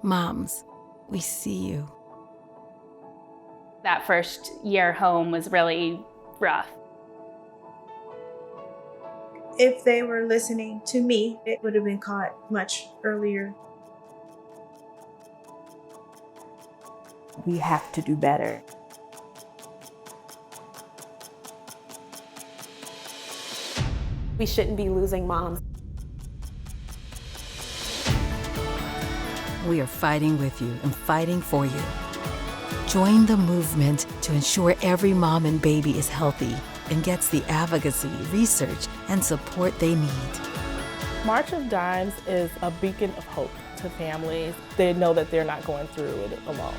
Moms, we see you. That first year home was really rough. If they were listening to me, it would have been caught much earlier. We have to do better. We shouldn't be losing moms. We are fighting with you and fighting for you. Join the movement to ensure every mom and baby is healthy and gets the advocacy, research, and support they need. March of Dimes is a beacon of hope to families. They know that they're not going through it alone.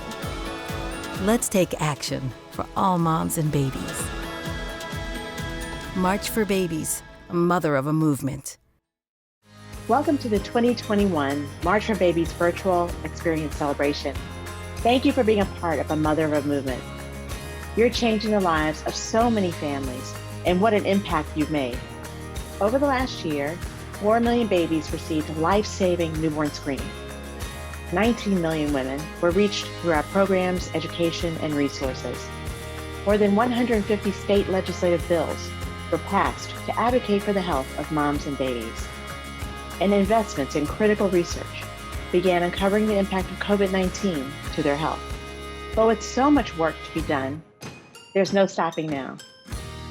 Let's take action for all moms and babies. March for Babies, a mother of a movement. Welcome to the 2021 March for Babies Virtual Experience Celebration. Thank you for being a part of a mother of a movement. You're changing the lives of so many families, and what an impact you've made. Over the last year, 4 million babies received life-saving newborn screening. 19 million women were reached through our programs, education, and resources. More than 150 state legislative bills were passed to advocate for the health of moms and babies. And investments in critical research began uncovering the impact of COVID-19 to their health. But with so much work to be done, there's no stopping now.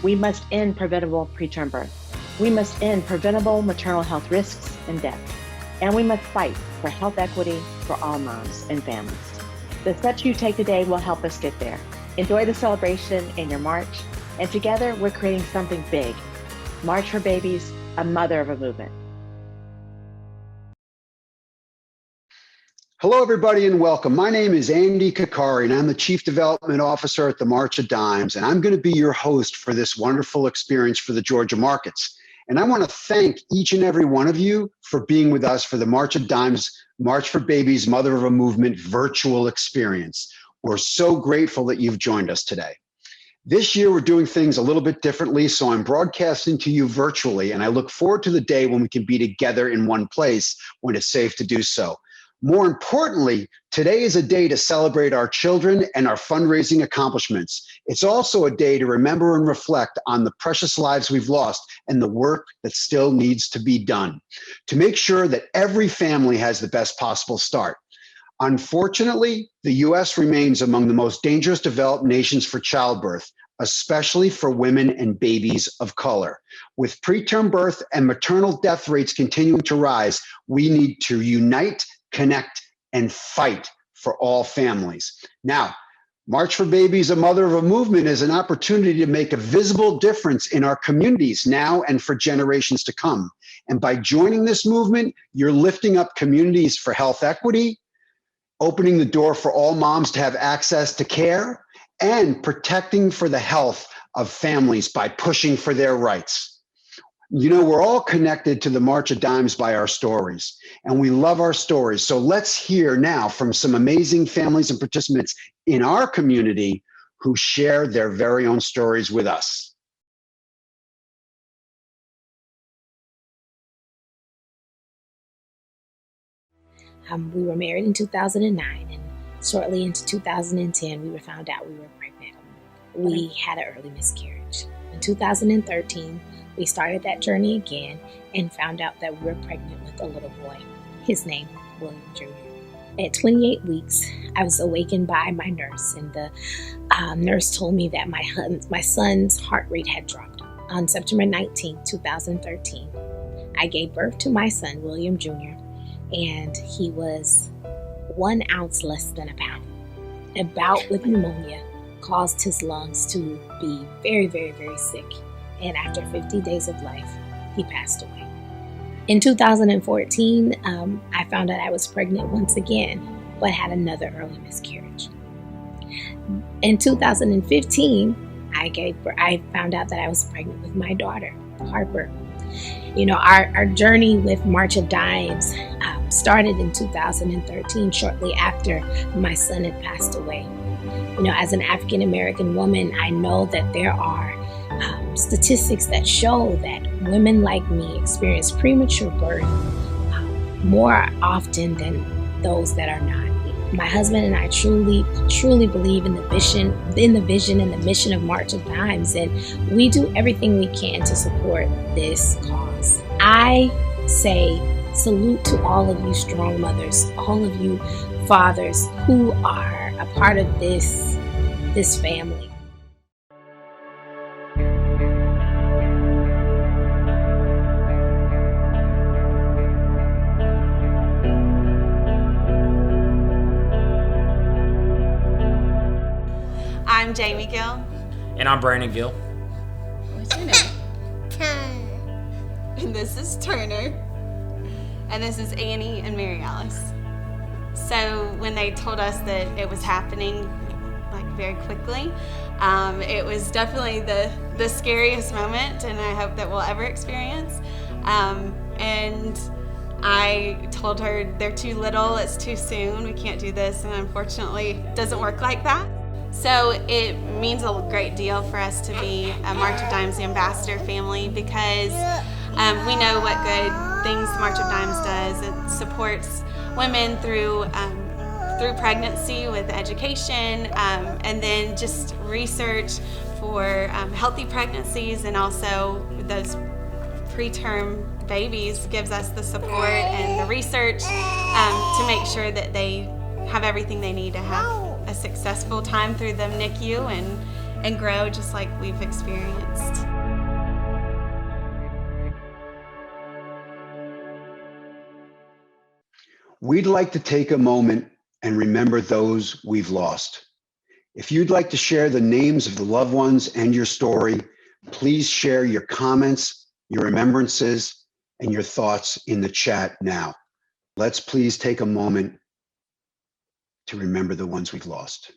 We must end preventable preterm birth. We must end preventable maternal health risks and death. And we must fight for health equity for all moms and families. The steps you take today will help us get there. Enjoy the celebration in your march, and together we're creating something big. March for Babies, a mother of a movement. Hello, everybody, and welcome. My name is Andy Kakari, and I'm the Chief Development Officer at the March of Dimes, and I'm going to be your host for this wonderful experience for the Georgia markets. And I want to thank each and every one of you for being with us for the March of Dimes, March for Babies, Mother of a Movement virtual experience. We're so grateful that you've joined us today. This year, we're doing things a little bit differently, so I'm broadcasting to you virtually, and I look forward to the day when we can be together in one place when it's safe to do so. More importantly, today is a day to celebrate our children and our fundraising accomplishments. It's also a day to remember and reflect on the precious lives we've lost and the work that still needs to be done to make sure that every family has the best possible start. Unfortunately, the U.S. remains among the most dangerous developed nations for childbirth, especially for women and babies of color. With preterm birth and maternal death rates continuing to rise, we need to unite, connect, and fight for all families. Now, March for Babies, a mother of a movement is an opportunity to make a visible difference in our communities now and for generations to come. And by joining this movement, you're lifting up communities for health equity, opening the door for all moms to have access to care, and protecting for the health of families by pushing for their rights. You know, we're all connected to the March of Dimes by our stories, and we love our stories. So let's hear now from some amazing families and participants in our community who share their very own stories with us. We were married in 2009, and shortly into 2010, we were found out we were pregnant. We had an early miscarriage. In 2013, we started that journey again and found out that we were pregnant with a little boy. His name, William Jr. At 28 weeks, I was awakened by my nurse, and the nurse told me that my son's heart rate had dropped. On September 19, 2013, I gave birth to my son, William Jr., and he was 1 ounce less than a pound. A bout with pneumonia caused his lungs to be very, very, very sick. And after 50 days of life, he passed away. In 2014, I found out I was pregnant once again, but had another early miscarriage. In 2015, I found out that I was pregnant with my daughter, Harper. You know, our journey with March of Dimes started in 2013, shortly after my son had passed away. You know, as an African American woman, I know that there are statistics that show that women like me experience premature birth more often than those that are not. My husband and I truly believe in the vision and the mission of March of Dimes, and we do everything we can to support this cause. I say salute to all of you strong mothers, all of you fathers who are a part of this family. I'm Jamie Gill. And I'm Brandon Gill. What's your name? Turner. And this is Turner. And this is Annie and Mary Alice. So when they told us that it was happening like very quickly, it was definitely the scariest moment, and I hope that we'll ever experience. And I told her, they're too little, it's too soon, we can't do this, and unfortunately it doesn't work like that. So it means a great deal for us to be a March of Dimes ambassador family, because we know what good things March of Dimes does. It supports women through pregnancy with education, and then just research for healthy pregnancies, and also those preterm babies gives us the support and the research to make sure that they have everything they need to have a successful time through the NICU and grow just like we've experienced. We'd like to take a moment and remember those we've lost. If you'd like to share the names of the loved ones and your story, please share your comments, your remembrances, and your thoughts in the chat now. Let's please take a moment to remember the ones we've lost.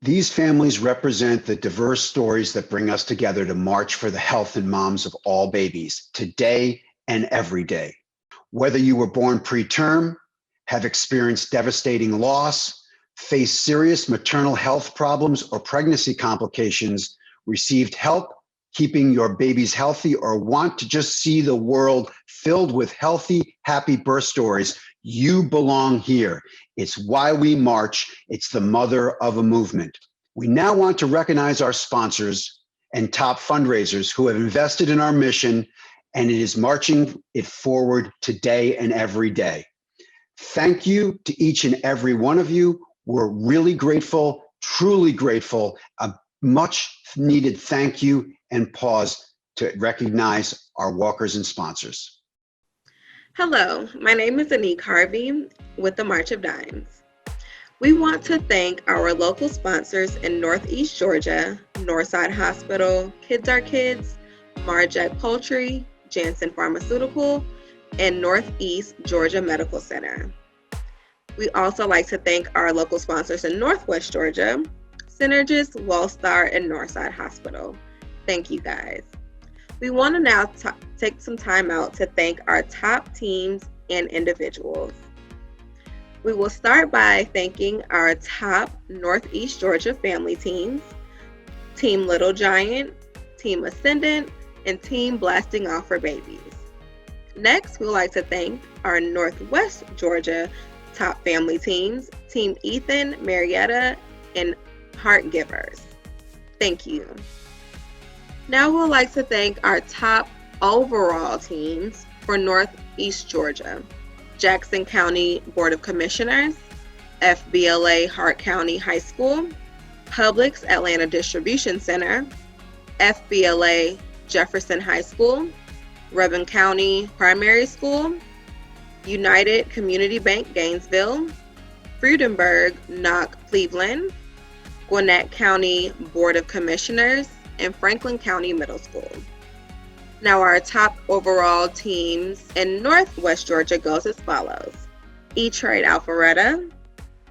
These families represent the diverse stories that bring us together to march for the health and moms of all babies, today and every day. Whether you were born preterm, have experienced devastating loss, face serious maternal health problems or pregnancy complications, received help keeping your babies healthy, or want to just see the world filled with healthy, happy birth stories, you belong here. It's why we march. It's the mother of a movement. We now want to recognize our sponsors and top fundraisers who have invested in our mission, and it is marching it forward today and every day. Thank you to each and every one of you. We're really grateful, truly grateful. A much needed thank you, and pause to recognize our walkers and sponsors. Hello, my name is Anique Harvey with the March of Dimes. We want to thank our local sponsors in Northeast Georgia, Northside Hospital, Kids Are Kids, Marjack Poultry, Janssen Pharmaceutical, and Northeast Georgia Medical Center. We also like to thank our local sponsors in Northwest Georgia, Synergist, Wellstar, and Northside Hospital. Thank you guys. We want to now take some time out to thank our top teams and individuals. We will start by thanking our top Northeast Georgia family teams, Team Little Giant, Team Ascendant, and Team Blasting Off for Babies. Next, we would like to thank our Northwest Georgia top family teams, Team Ethan, Marietta, and Heart Givers. Thank you. Now we would like to thank our top overall teams for Northeast Georgia, Jackson County Board of Commissioners, FBLA Hart County High School, Publix Atlanta Distribution Center, FBLA Jefferson High School, Revin County Primary School, United Community Bank Gainesville, Freudenberg Knock Cleveland, Gwinnett County Board of Commissioners, and Franklin County Middle School. Now our top overall teams in Northwest Georgia goes as follows: E-Trade Alpharetta,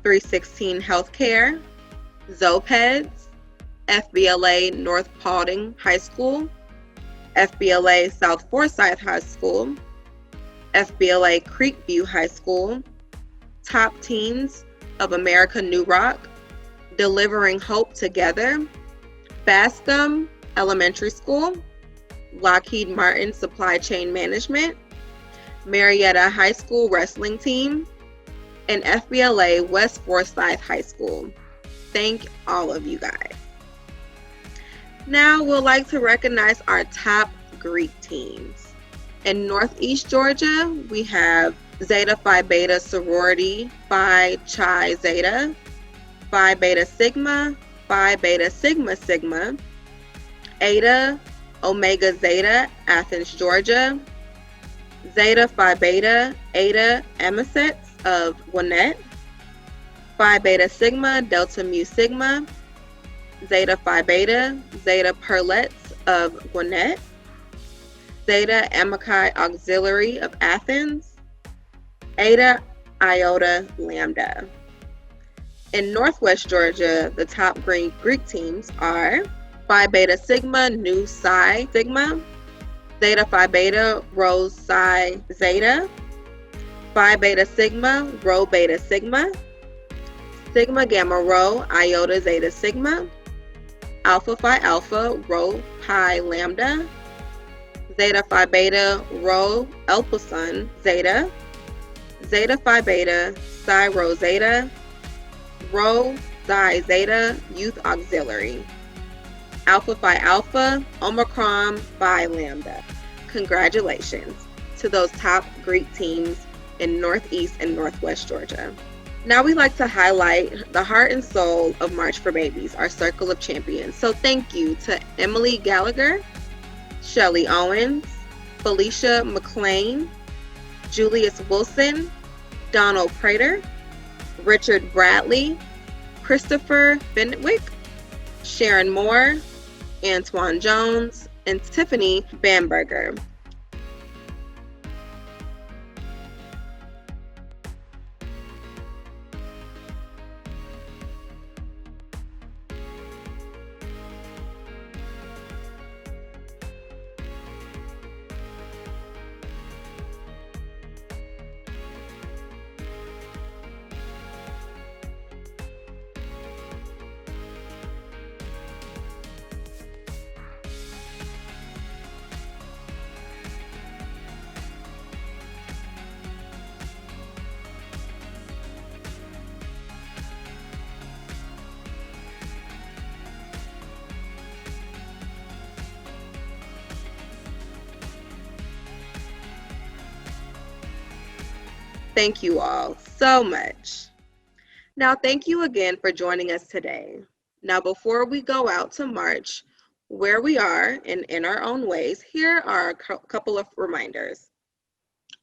316 Healthcare, Zopeds, FBLA North Paulding High School, FBLA South Forsyth High School, FBLA Creekview High School, Top Teams of America New Rock, Delivering Hope Together, Bascom Elementary School, Lockheed Martin Supply Chain Management, Marietta High School Wrestling Team, and FBLA West Forsyth High School. Thank all of you guys. Now we'd like to recognize our top Greek teams. In Northeast Georgia, we have Zeta Phi Beta Sorority Phi Chi Zeta, Phi Beta Sigma, Phi Beta Sigma Sigma, Eta Omega Zeta Athens, Georgia, Zeta Phi Beta Eta Amicets of Gwinnett, Phi Beta Sigma Delta Mu Sigma, Zeta Phi Beta Zeta Perlettes of Gwinnett, Zeta Amici Auxiliary of Athens, Eta Iota Lambda. In Northwest Georgia, the top Greek teams are Phi Beta Sigma Nu Psi Sigma, Zeta Phi Beta Rho Psi Zeta, Phi Beta Sigma Rho Beta Sigma, Sigma Gamma Rho Iota Zeta Sigma, Alpha Phi Alpha Rho Pi Lambda, Zeta Phi Beta Rho Epsilon Zeta, Zeta Phi Beta Psi Rho Zeta, Rho Psi Zeta Youth Auxiliary, Alpha Phi Alpha Omicron Phi Lambda. Congratulations to those top Greek teams in Northeast and Northwest Georgia. Now we like to highlight the heart and soul of March for Babies, our Circle of Champions. So thank you to Emily Gallagher, Shelly Owens, Felicia McLean, Julius Wilson, Donald Prater, Richard Bradley, Christopher Fenwick, Sharon Moore, Antoine Jones, and Tiffany Bamberger. Thank you all so much. Now, thank you again for joining us today. Now, before we go out to March, where we are and in our own ways, here are a couple of reminders.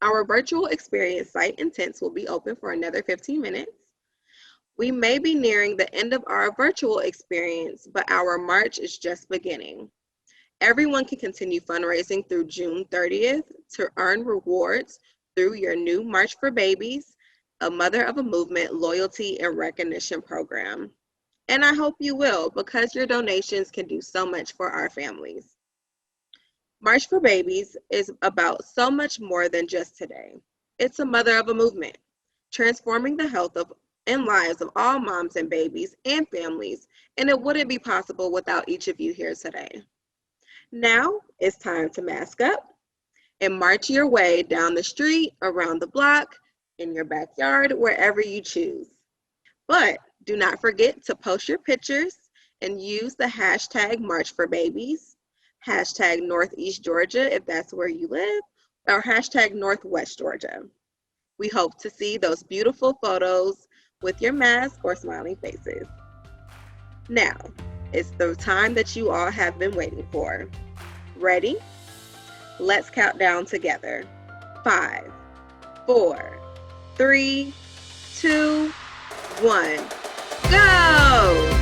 Our virtual experience site and tents will be open for another 15 minutes. We may be nearing the end of our virtual experience, but our March is just beginning. Everyone can continue fundraising through June 30th to earn rewards through your new March for Babies, a Mother of a Movement loyalty and recognition program. And I hope you will, because your donations can do so much for our families. March for Babies is about so much more than just today. It's a Mother of a Movement, transforming the health of and lives of all moms and babies and families, and it wouldn't be possible without each of you here today. Now it's time to mask up and march your way down the street, around the block, in your backyard, wherever you choose. But do not forget to post your pictures and use the hashtag March for Babies, hashtag Northeast Georgia if that's where you live, or hashtag Northwest Georgia. We hope to see those beautiful photos with your mask or smiling faces. Now, it's the time that you all have been waiting for. Ready? Let's count down together. 5, 4, 3, 2, 1, go!